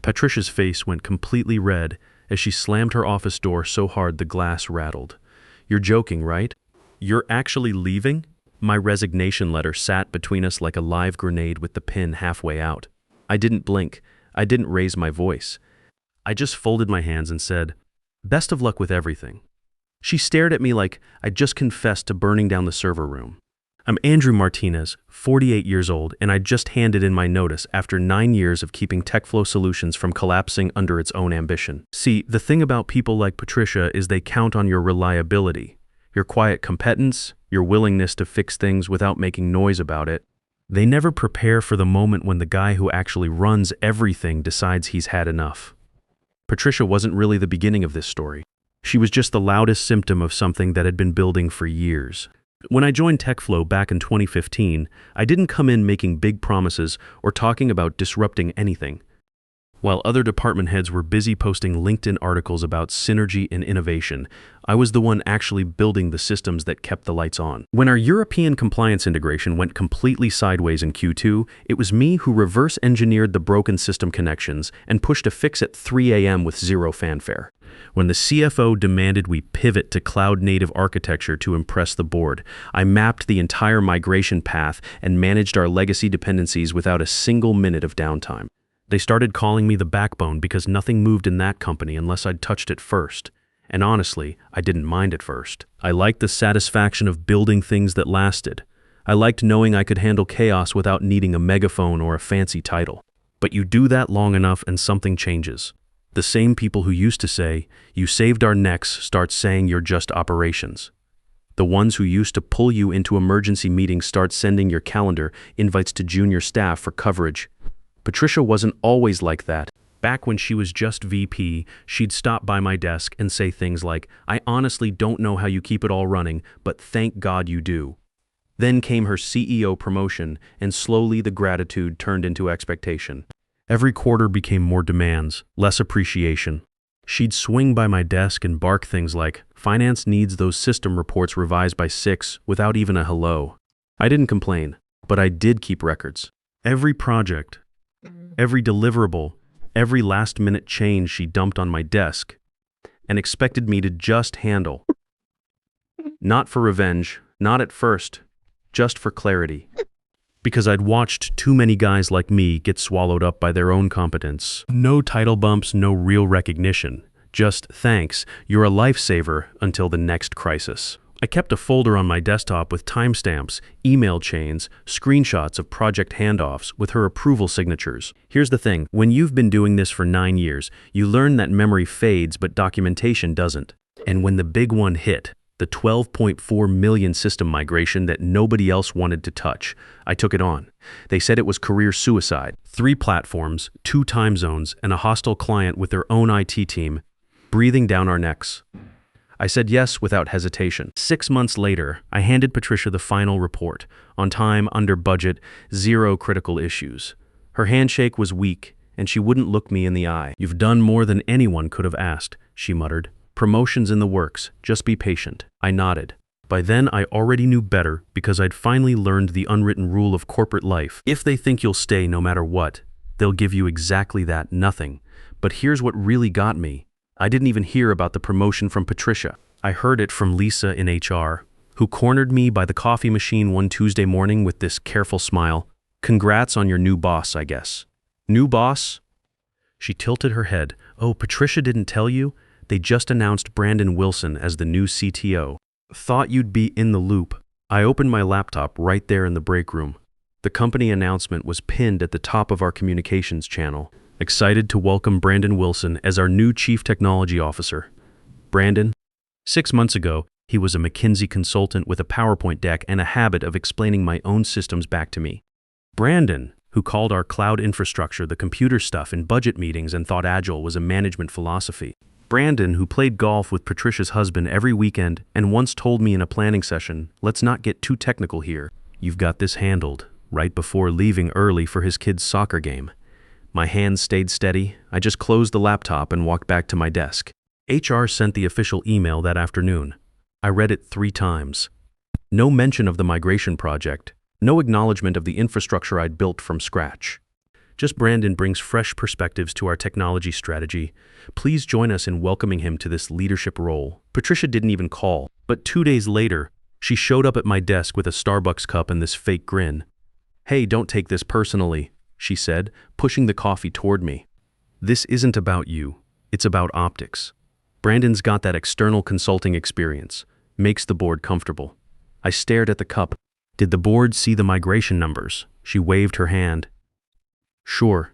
Patricia's face went completely red as she slammed her office door so hard the glass rattled. "You're joking, right? You're actually leaving?" My resignation letter sat between us like a live grenade with the pin halfway out. I didn't blink. I didn't raise my voice. I just folded my hands and said, "Best of luck with everything." She stared at me like I'd just confessed to burning down the server room. I'm Andrew Martinez, 48 years old, and I just handed in my notice after 9 years of keeping TechFlow Solutions from collapsing under its own ambition. See, the thing about people like Patricia is they count on your reliability, your quiet competence, your willingness to fix things without making noise about it. They never prepare for the moment when the guy who actually runs everything decides he's had enough. Patricia wasn't really the beginning of this story. She was just the loudest symptom of something that had been building for years. When I joined TechFlow back in 2015, I didn't come in making big promises or talking about disrupting anything. While other department heads were busy posting LinkedIn articles about synergy and innovation, I was the one actually building the systems that kept the lights on. When our European compliance integration went completely sideways in Q2, it was me who reverse engineered the broken system connections and pushed a fix at 3 a.m. with zero fanfare. When the CFO demanded we pivot to cloud-native architecture to impress the board, I mapped the entire migration path and managed our legacy dependencies without a single minute of downtime. They started calling me the backbone because nothing moved in that company unless I'd touched it first. And honestly, I didn't mind at first. I liked the satisfaction of building things that lasted. I liked knowing I could handle chaos without needing a megaphone or a fancy title. But you do that long enough and something changes. The same people who used to say, "You saved our necks," start saying you're just operations. The ones who used to pull you into emergency meetings start sending your calendar invites to junior staff for coverage. Patricia wasn't always like that. Back when she was just VP, she'd stop by my desk and say things like, "I honestly don't know how you keep it all running, but thank God you do." Then came her CEO promotion, and slowly the gratitude turned into expectation. Every quarter became more demands, less appreciation. She'd swing by my desk and bark things like, "Finance needs those system reports revised by 6," without even a hello. I didn't complain, but I did keep records. Every project, every deliverable, every last-minute change she dumped on my desk and expected me to just handle. Not for revenge, not at first, just for clarity. Because I'd watched too many guys like me get swallowed up by their own competence. No title bumps, no real recognition. Just thanks, you're a lifesaver until the next crisis. I kept a folder on my desktop with timestamps, email chains, screenshots of project handoffs with her approval signatures. Here's the thing, when you've been doing this for 9 years, you learn that memory fades but documentation doesn't. And when the big one hit, the 12.4 million system migration that nobody else wanted to touch, I took it on. They said it was career suicide. 3 platforms, 2 time zones, and a hostile client with their own IT team, breathing down our necks. I said yes without hesitation. 6 months later, I handed Patricia the final report. On time, under budget, 0 critical issues. Her handshake was weak, and she wouldn't look me in the eye. "You've done more than anyone could have asked," she muttered. "Promotion's in the works, just be patient." I nodded. By then, I already knew better because I'd finally learned the unwritten rule of corporate life. If they think you'll stay no matter what, they'll give you exactly that, nothing. But here's what really got me. I didn't even hear about the promotion from Patricia. I heard it from Lisa in HR, who cornered me by the coffee machine one Tuesday morning with this careful smile. "Congrats on your new boss, I guess." "New boss?" She tilted her head. "Oh, Patricia didn't tell you? They just announced Brandon Wilson as the new CTO. Thought you'd be in the loop." I opened my laptop right there in the break room. The company announcement was pinned at the top of our communications channel. Excited to welcome Brandon Wilson as our new Chief Technology Officer. Brandon? 6 months ago, he was a McKinsey consultant with a PowerPoint deck and a habit of explaining my own systems back to me. Brandon, who called our cloud infrastructure the computer stuff in budget meetings and thought Agile was a management philosophy. Brandon, who played golf with Patricia's husband every weekend and once told me in a planning session, "Let's not get too technical here. You've got this handled," right before leaving early for his kid's soccer game. My hands stayed steady. I just closed the laptop and walked back to my desk. HR sent the official email that afternoon. I read it 3 times. No mention of the migration project. No acknowledgement of the infrastructure I'd built from scratch. Just Brandon brings fresh perspectives to our technology strategy. Please join us in welcoming him to this leadership role. Patricia didn't even call, but 2 days later, she showed up at my desk with a Starbucks cup and this fake grin. "Hey, don't take this personally," she said, pushing the coffee toward me. "This isn't about you. It's about optics. Brandon's got that external consulting experience. Makes the board comfortable." I stared at the cup. "Did the board see the migration numbers?" She waved her hand. Sure.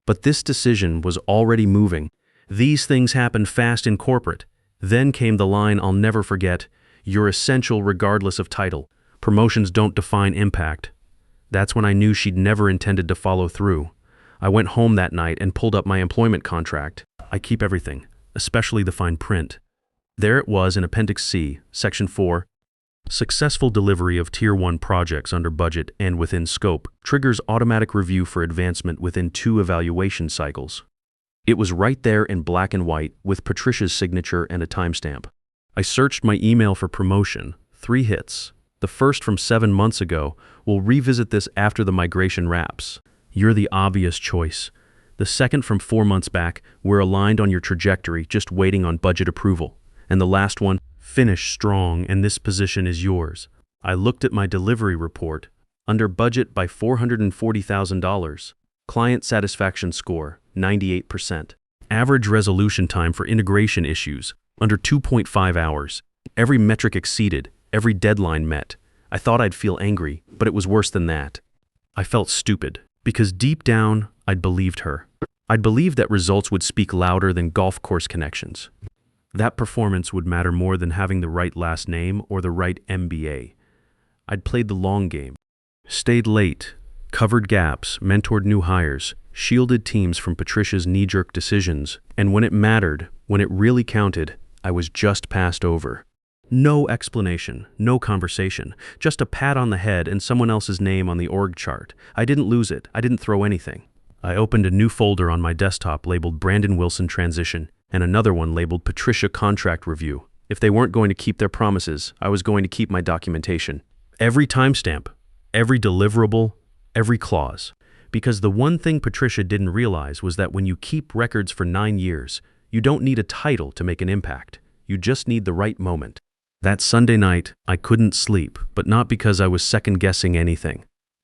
But this decision was already moving. These things happen fast in corporate. Then came the line I'll never forget: "You're essential regardless of title. Promotions don't define impact." That's when I knew she'd never intended to follow through. I went home that night and pulled up my employment contract. I keep everything, especially the fine print. There it was in Appendix C, Section 4. Successful delivery of Tier 1 projects under budget and within scope triggers automatic review for advancement within 2 evaluation cycles. It was right there in black and white with Patricia's signature and a timestamp. I searched my email for promotion. 3 hits. The first from 7 months ago. "We'll revisit this after the migration wraps. You're the obvious choice." The second from 4 months back. "We're aligned on your trajectory, just waiting on budget approval." And the last one, "Finish strong and this position is yours." I looked at my delivery report. Under budget by $440,000. Client satisfaction score, 98%. Average resolution time for integration issues, under 2.5 hours. Every metric exceeded, every deadline met. I thought I'd feel angry, but it was worse than that. I felt stupid, because deep down, I'd believed her. I'd believed that results would speak louder than golf course connections. That performance would matter more than having the right last name or the right MBA. I'd played the long game. Stayed late, covered gaps, mentored new hires, shielded teams from Patricia's knee-jerk decisions, and when it mattered, when it really counted, I was just passed over. No explanation, no conversation, just a pat on the head and someone else's name on the org chart. I didn't lose it. I didn't throw anything. I opened a new folder on my desktop labeled Brandon Wilson Transition and another one labeled Patricia Contract Review. If they weren't going to keep their promises, I was going to keep my documentation. Every timestamp, every deliverable, every clause. Because the one thing Patricia didn't realize was that when you keep records for 9 years, you don't need a title to make an impact. You just need the right moment. That Sunday night, I couldn't sleep, but not because I was second-guessing anything.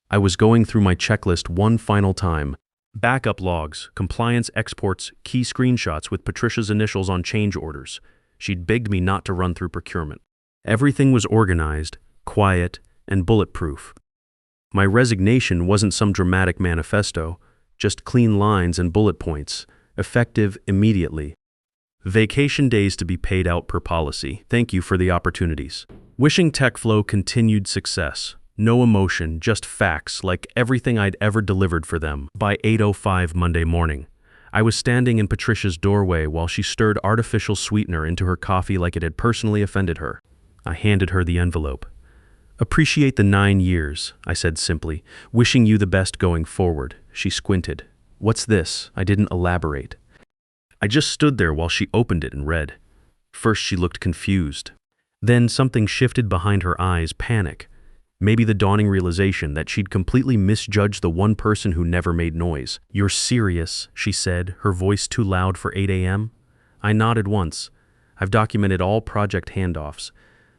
I was going through my checklist one final time. Backup logs, compliance exports, key screenshots with Patricia's initials on change orders. She'd begged me not to run through procurement. Everything was organized, quiet, and bulletproof. My resignation wasn't some dramatic manifesto, just clean lines and bullet points, effective immediately. Vacation days to be paid out per policy. Thank you for the opportunities. Wishing TechFlow continued success. No emotion, just facts, like everything I'd ever delivered for them. By 8:05 Monday morning, I was standing in Patricia's doorway while she stirred artificial sweetener into her coffee like it had personally offended her. I handed her the envelope. "Appreciate the 9 years," I said simply. "Wishing you the best going forward." She squinted. "What's this?" I didn't elaborate. I just stood there while she opened it and read. First she looked confused. Then something shifted behind her eyes, panic. Maybe the dawning realization that she'd completely misjudged the one person who never made noise. "You're serious," she said, her voice too loud for 8 a.m. I nodded once. "I've documented all project handoffs.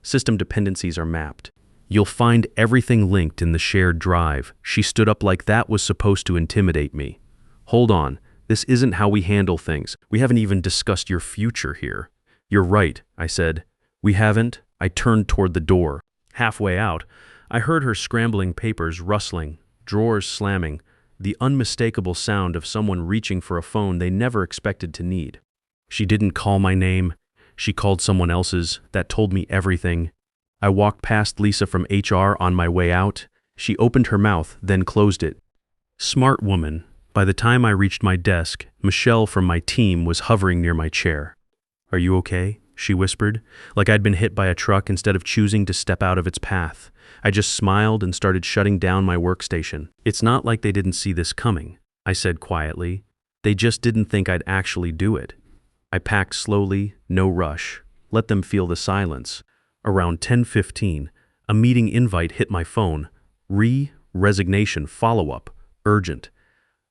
System dependencies are mapped. You'll find everything linked in the shared drive." She stood up like that was supposed to intimidate me. "Hold on. This isn't how we handle things. We haven't even discussed your future here." "You're right," I said. "We haven't?" I turned toward the door. Halfway out, I heard her scrambling papers rustling, drawers slamming, the unmistakable sound of someone reaching for a phone they never expected to need. She didn't call my name. She called someone else's. That told me everything. I walked past Lisa from HR on my way out. She opened her mouth, then closed it. Smart woman. By the time I reached my desk, Michelle from my team was hovering near my chair. "Are you okay?" she whispered, like I'd been hit by a truck instead of choosing to step out of its path. I just smiled and started shutting down my workstation. "It's not like they didn't see this coming," I said quietly. "They just didn't think I'd actually do it." I packed slowly, no rush, let them feel the silence. Around 10:15, a meeting invite hit my phone. Resignation follow-up, urgent.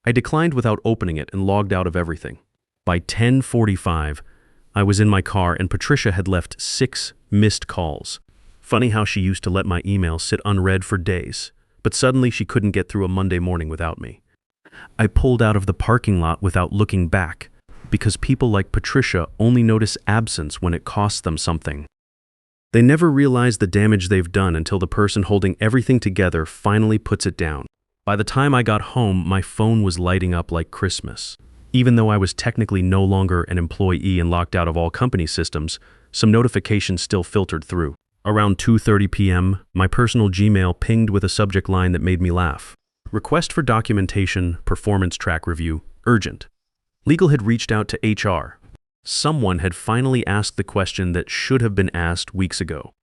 I declined without opening it and logged out of everything. By 10:45, I was in my car and Patricia had left 6 missed calls. Funny how she used to let my emails sit unread for days, but suddenly she couldn't get through a Monday morning without me. I pulled out of the parking lot without looking back, because people like Patricia only notice absence when it costs them something. They never realize the damage they've done until the person holding everything together finally puts it down. By the time I got home, my phone was lighting up like Christmas. Even though I was technically no longer an employee and locked out of all company systems, some notifications still filtered through. Around 2:30 p.m., my personal Gmail pinged with a subject line that made me laugh. Request for documentation, performance track review, urgent. Legal had reached out to HR. Someone had finally asked the question that should have been asked weeks ago.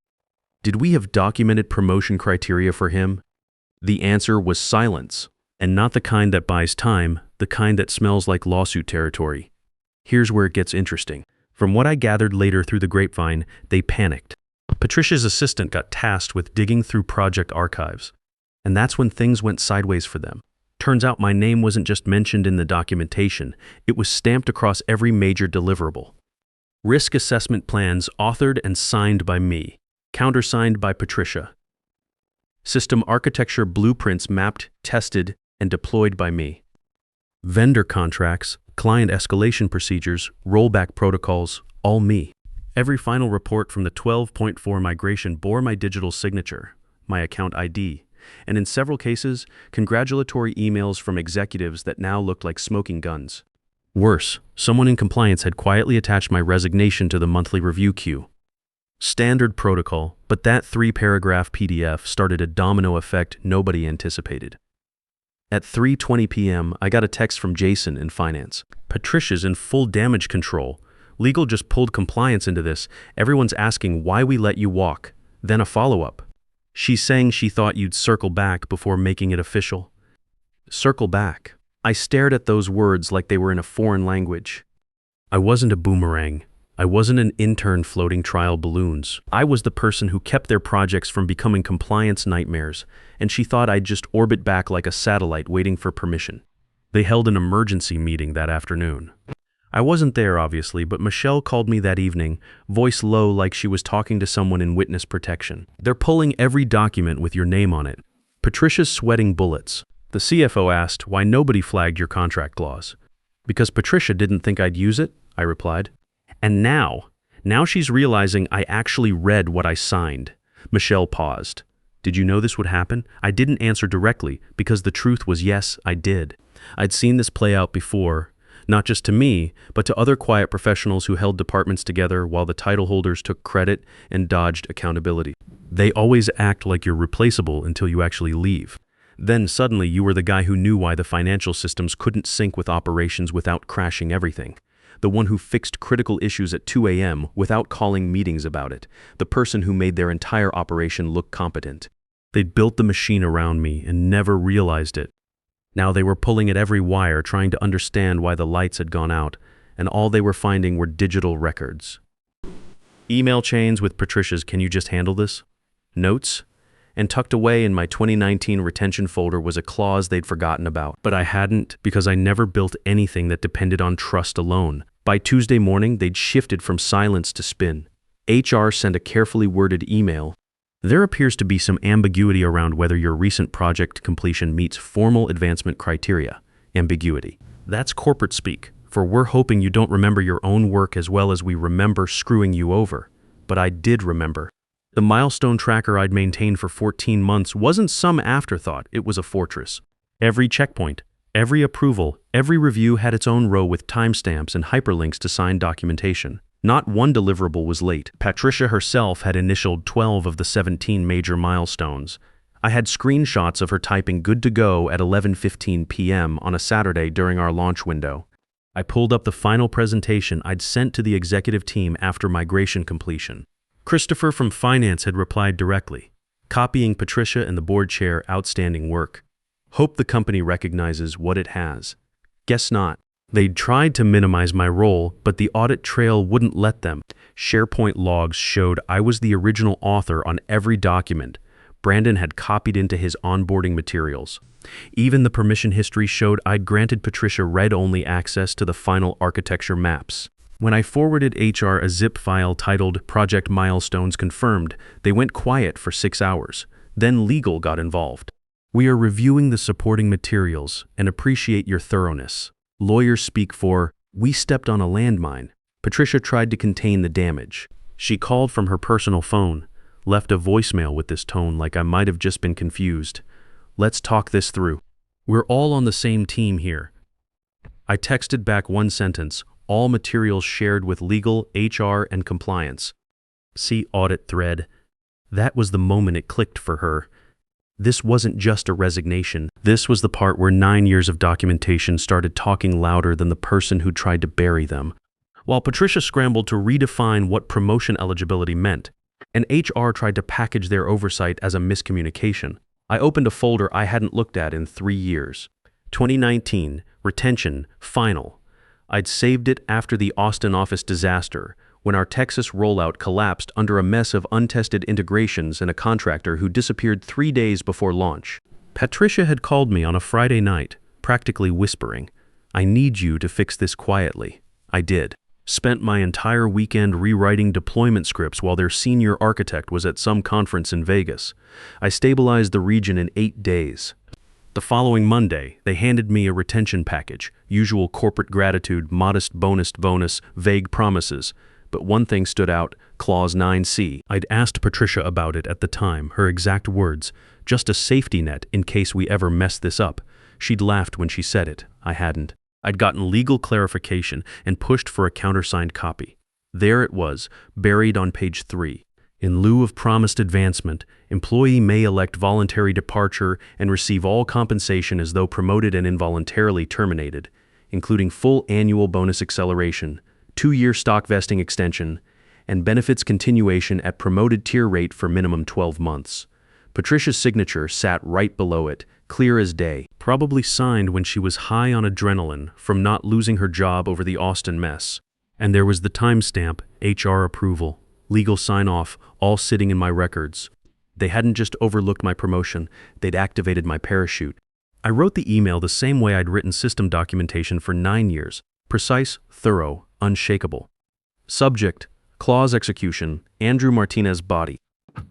Did we have documented promotion criteria for him? The answer was silence, and not the kind that buys time, the kind that smells like lawsuit territory. Here's where it gets interesting. From what I gathered later through the grapevine, they panicked. Patricia's assistant got tasked with digging through project archives, and that's when things went sideways for them. Turns out my name wasn't just mentioned in the documentation, it was stamped across every major deliverable. Risk assessment plans authored and signed by me, countersigned by Patricia. System architecture blueprints mapped, tested, and deployed by me. Vendor contracts, client escalation procedures, rollback protocols, all me. Every final report from the 12.4 migration bore my digital signature, my account ID, and in several cases, congratulatory emails from executives that now looked like smoking guns. Worse, someone in compliance had quietly attached my resignation to the monthly review queue. Standard protocol, but that 3-paragraph PDF started a domino effect nobody anticipated. At 3:20 p.m., I got a text from Jason in finance. Patricia's in full damage control. Legal just pulled compliance into this. Everyone's asking why we let you walk. Then a follow-up. She's saying she thought you'd circle back before making it official. Circle back. I stared at those words like they were in a foreign language. I wasn't a boomerang. I wasn't an intern floating trial balloons. I was the person who kept their projects from becoming compliance nightmares, and she thought I'd just orbit back like a satellite waiting for permission. They held an emergency meeting that afternoon. I wasn't there, obviously, but Michelle called me that evening, voice low like she was talking to someone in witness protection. They're pulling every document with your name on it. Patricia's sweating bullets. The CFO asked why nobody flagged your contract clause. Because Patricia didn't think I'd use it, I replied. And now she's realizing I actually read what I signed. Michelle paused. Did you know this would happen? I didn't answer directly because the truth was yes, I did. I'd seen this play out before. Not just to me, but to other quiet professionals who held departments together while the title holders took credit and dodged accountability. They always act like you're replaceable until you actually leave. Then suddenly you were the guy who knew why the financial systems couldn't sync with operations without crashing everything. The one who fixed critical issues at 2 a.m. without calling meetings about it. The person who made their entire operation look competent. They'd built the machine around me and never realized it. Now they were pulling at every wire, trying to understand why the lights had gone out, and all they were finding were digital records. Email chains with Patricia's "Can you just handle this?" Notes, and tucked away in my 2019 retention folder was a clause they'd forgotten about. But I hadn't, because I never built anything that depended on trust alone. By Tuesday morning, they'd shifted from silence to spin. HR sent a carefully worded email. There appears to be some ambiguity around whether your recent project completion meets formal advancement criteria. Ambiguity. That's corporate speak, for we're hoping you don't remember your own work as well as we remember screwing you over. But I did remember. The milestone tracker I'd maintained for 14 months wasn't some afterthought, it was a fortress. Every checkpoint, every approval, every review had its own row with timestamps and hyperlinks to signed documentation. Not one deliverable was late. Patricia herself had initialed 12 of the 17 major milestones. I had screenshots of her typing "good to go" at 11:15 p.m. on a Saturday during our launch window. I pulled up the final presentation I'd sent to the executive team after migration completion. Christopher from finance had replied directly, copying Patricia and the board chair outstanding work. Hope the company recognizes what it has. Guess not. They'd tried to minimize my role, but the audit trail wouldn't let them. SharePoint logs showed I was the original author on every document, Brandon had copied into his onboarding materials. Even the permission history showed I'd granted Patricia read-only access to the final architecture maps. When I forwarded HR a zip file titled Project Milestones Confirmed, they went quiet for 6 hours. Then legal got involved. We are reviewing the supporting materials and appreciate your thoroughness. Lawyers speak for, we stepped on a landmine. Patricia tried to contain the damage. She called from her personal phone, left a voicemail with this tone like I might have just been confused. Let's talk this through. We're all on the same team here. I texted back one sentence, all materials shared with legal, HR, and compliance. See audit thread. That was the moment it clicked for her. This wasn't just a resignation. This was the part where 9 years of documentation started talking louder than the person who tried to bury them. While Patricia scrambled to redefine what promotion eligibility meant, and HR tried to package their oversight as a miscommunication, I opened a folder I hadn't looked at in 3 years. 2019, retention, final. I'd saved it after the Austin office disaster, when our Texas rollout collapsed under a mess of untested integrations and a contractor who disappeared 3 days before launch. Patricia had called me on a Friday night, practically whispering, I need you to fix this quietly. I did. Spent my entire weekend rewriting deployment scripts while their senior architect was at some conference in Vegas. I stabilized the region in 8 days. The following Monday, they handed me a retention package, usual corporate gratitude, modest bonus, vague promises. But one thing stood out, Clause 9C. I'd asked Patricia about it at the time, her exact words, just a safety net in case we ever messed this up. She'd laughed when she said it. I hadn't. I'd gotten legal clarification and pushed for a countersigned copy. There it was, buried on page 3. In lieu of promised advancement, employee may elect voluntary departure and receive all compensation as though promoted and involuntarily terminated, including full annual bonus acceleration, 2-year stock vesting extension, and benefits continuation at promoted tier rate for minimum 12 months. Patricia's signature sat right below it, clear as day, probably signed when she was high on adrenaline from not losing her job over the Austin mess. And there was the timestamp, HR approval, legal sign-off, all sitting in my records. They hadn't just overlooked my promotion, they'd activated my parachute. I wrote the email the same way I'd written system documentation for 9 years, precise, thorough, unshakable. Subject, clause execution, Andrew Martinez body.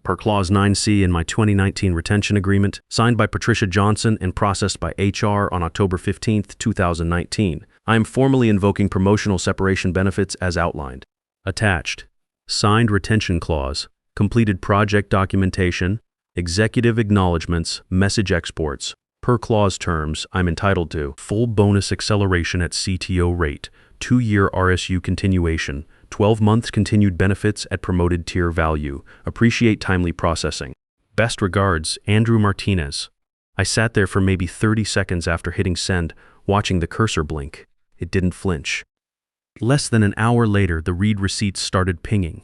Per Clause 9C in my 2019 retention agreement, signed by Patricia Johnson and processed by HR on October 15, 2019, I am formally invoking promotional separation benefits as outlined. Attached, signed retention clause, completed project documentation, executive acknowledgments, message exports. Per clause terms, I'm entitled to full bonus acceleration at CTO rate, 2-year RSU continuation, 12 months continued benefits at promoted tier value. Appreciate timely processing. Best regards, Andrew Martinez. I sat there for maybe 30 seconds after hitting send, watching the cursor blink. It didn't flinch. Less than an hour later, the read receipts started pinging.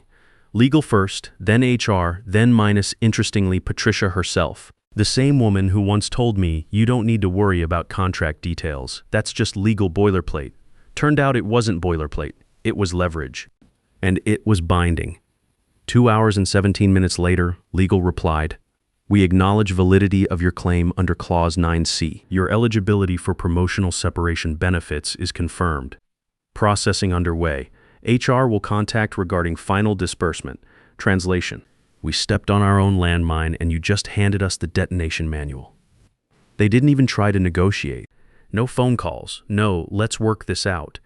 Legal first, then HR, then minus, interestingly, Patricia herself. The same woman who once told me, you don't need to worry about contract details. That's just legal boilerplate. Turned out it wasn't boilerplate. It was leverage. And it was binding. 2 hours and 17 minutes later, legal replied, we acknowledge validity of your claim under Clause 9C. Your eligibility for promotional separation benefits is confirmed. Processing underway. HR will contact regarding final disbursement. Translation. We stepped on our own landmine and you just handed us the detonation manual. They didn't even try to negotiate. No phone calls. No, let's work this out.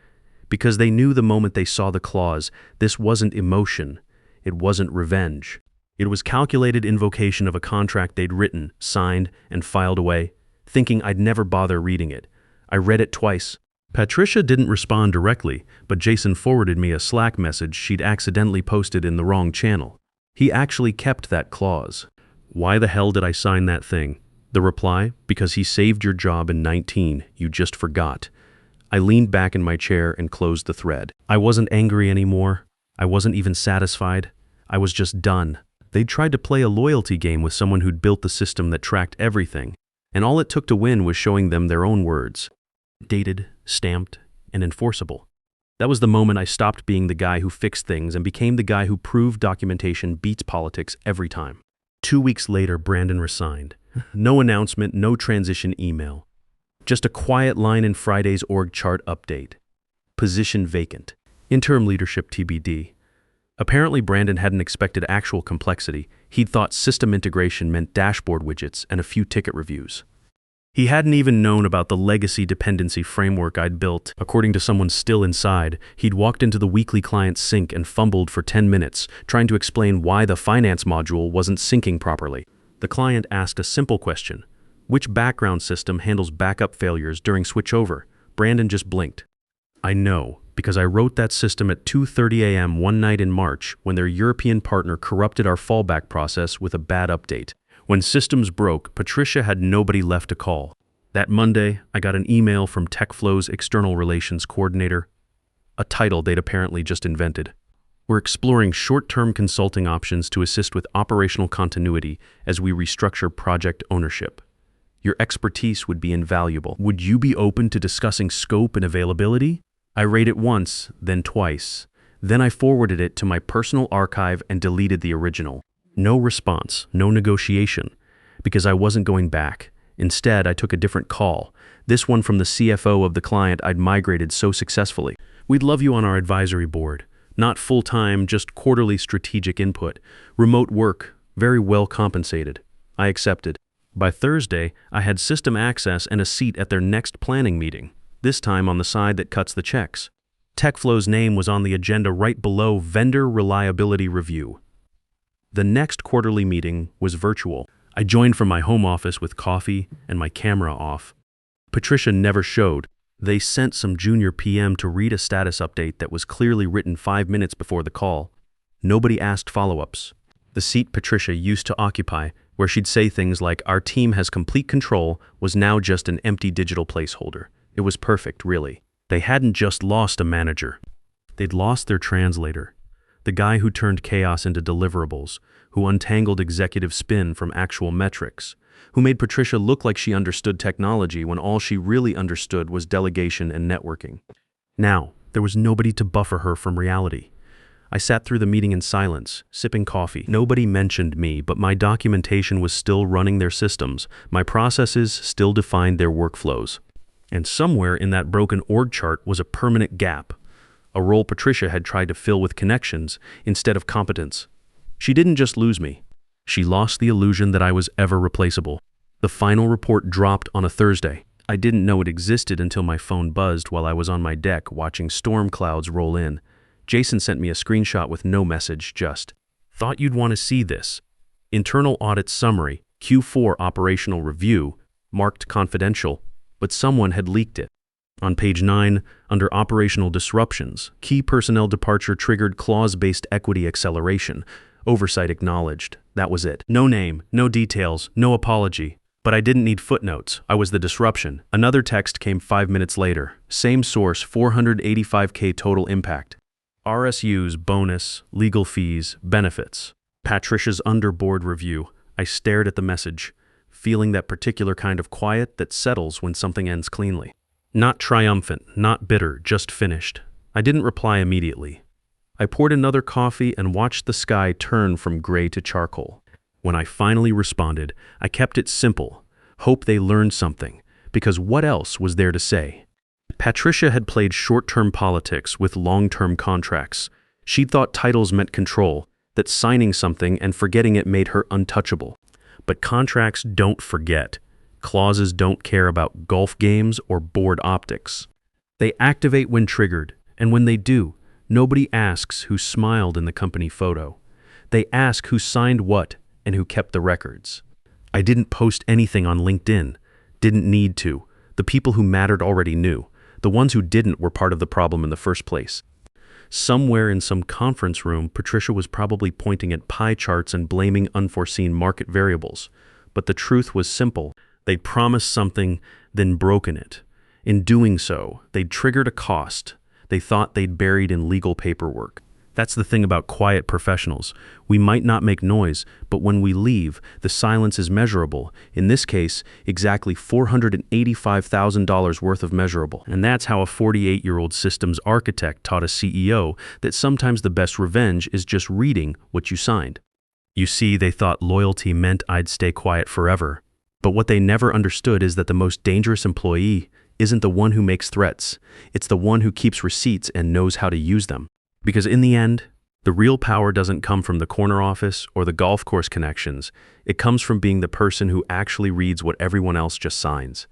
Because they knew the moment they saw the clause, this wasn't emotion. It wasn't revenge. It was calculated invocation of a contract they'd written, signed, and filed away, thinking I'd never bother reading it. I read it twice. Patricia didn't respond directly, but Jason forwarded me a Slack message she'd accidentally posted in the wrong channel. He actually kept that clause. Why the hell did I sign that thing? The reply, because he saved your job in 19, you just forgot. I leaned back in my chair and closed the thread. I wasn't angry anymore. I wasn't even satisfied. I was just done. They'd tried to play a loyalty game with someone who'd built the system that tracked everything, and all it took to win was showing them their own words. Dated, stamped, and enforceable. That was the moment I stopped being the guy who fixed things and became the guy who proved documentation beats politics every time. 2 weeks later, Brandon resigned. No announcement, no transition email. Just a quiet line in Friday's org chart update. Position vacant. Interim leadership TBD. Apparently, Brandon hadn't expected actual complexity. He'd thought system integration meant dashboard widgets and a few ticket reviews. He hadn't even known about the legacy dependency framework I'd built. According to someone still inside, he'd walked into the weekly client sync and fumbled for 10 minutes, trying to explain why the finance module wasn't syncing properly. The client asked a simple question: which background system handles backup failures during switchover? Brandon just blinked. I know, because I wrote that system at 2:30 a.m. one night in March when their European partner corrupted our fallback process with a bad update. When systems broke, Patricia had nobody left to call. That Monday, I got an email from TechFlow's external relations coordinator, a title they'd apparently just invented. We're exploring short-term consulting options to assist with operational continuity as we restructure project ownership. Your expertise would be invaluable. Would you be open to discussing scope and availability? I rate it once, then twice. Then I forwarded it to my personal archive and deleted the original. No response, no negotiation, because I wasn't going back. Instead, I took a different call, this one from the CFO of the client I'd migrated so successfully. We'd love you on our advisory board. Not full-time, just quarterly strategic input. Remote work, very well compensated. I accepted. By Thursday, I had system access and a seat at their next planning meeting, this time on the side that cuts the checks. TechFlow's name was on the agenda right below Vendor Reliability Review. The next quarterly meeting was virtual. I joined from my home office with coffee and my camera off. Patricia never showed. They sent some junior PM to read a status update that was clearly written 5 minutes before the call. Nobody asked follow-ups. The seat Patricia used to occupy, where she'd say things like, "Our team has complete control," was now just an empty digital placeholder. It was perfect, really. They hadn't just lost a manager. They'd lost their translator. The guy who turned chaos into deliverables, who untangled executive spin from actual metrics, who made Patricia look like she understood technology when all she really understood was delegation and networking. Now, there was nobody to buffer her from reality. I sat through the meeting in silence, sipping coffee. Nobody mentioned me, but my documentation was still running their systems. My processes still defined their workflows. And somewhere in that broken org chart was a permanent gap. A role Patricia had tried to fill with connections instead of competence. She didn't just lose me. She lost the illusion that I was ever replaceable. The final report dropped on a Thursday. I didn't know it existed until my phone buzzed while I was on my deck watching storm clouds roll in. Jason sent me a screenshot with no message, just, "Thought you'd want to see this. Internal audit summary, Q4 operational review, marked confidential, but someone had leaked it." On page 9, under operational disruptions, key personnel departure triggered clause-based equity acceleration. Oversight acknowledged. That was it. No name, no details, no apology. But I didn't need footnotes. I was the disruption. Another text came 5 minutes later. Same source, 485K total impact. RSUs, bonus, legal fees, benefits. Patricia's underboard review. I stared at the message, feeling that particular kind of quiet that settles when something ends cleanly. Not triumphant, not bitter, just finished. I didn't reply immediately. I poured another coffee and watched the sky turn from gray to charcoal. When I finally responded, I kept it simple. Hope they learned something, because what else was there to say? Patricia had played short-term politics with long-term contracts. She'd thought titles meant control, that signing something and forgetting it made her untouchable. But contracts don't forget. Clauses don't care about golf games or board optics. They activate when triggered, and when they do, nobody asks who smiled in the company photo. They ask who signed what and who kept the records. I didn't post anything on LinkedIn. Didn't need to. The people who mattered already knew. The ones who didn't were part of the problem in the first place. Somewhere in some conference room, Patricia was probably pointing at pie charts and blaming unforeseen market variables. But the truth was simple. They'd promised something, then broken it. In doing so, they'd triggered a cost they thought they'd buried in legal paperwork. That's the thing about quiet professionals. We might not make noise, but when we leave, the silence is measurable. In this case, exactly $485,000 worth of measurable. And that's how a 48-year-old systems architect taught a CEO that sometimes the best revenge is just reading what you signed. You see, they thought loyalty meant I'd stay quiet forever. But what they never understood is that the most dangerous employee isn't the one who makes threats. It's the one who keeps receipts and knows how to use them. Because in the end, the real power doesn't come from the corner office or the golf course connections. It comes from being the person who actually reads what everyone else just signs.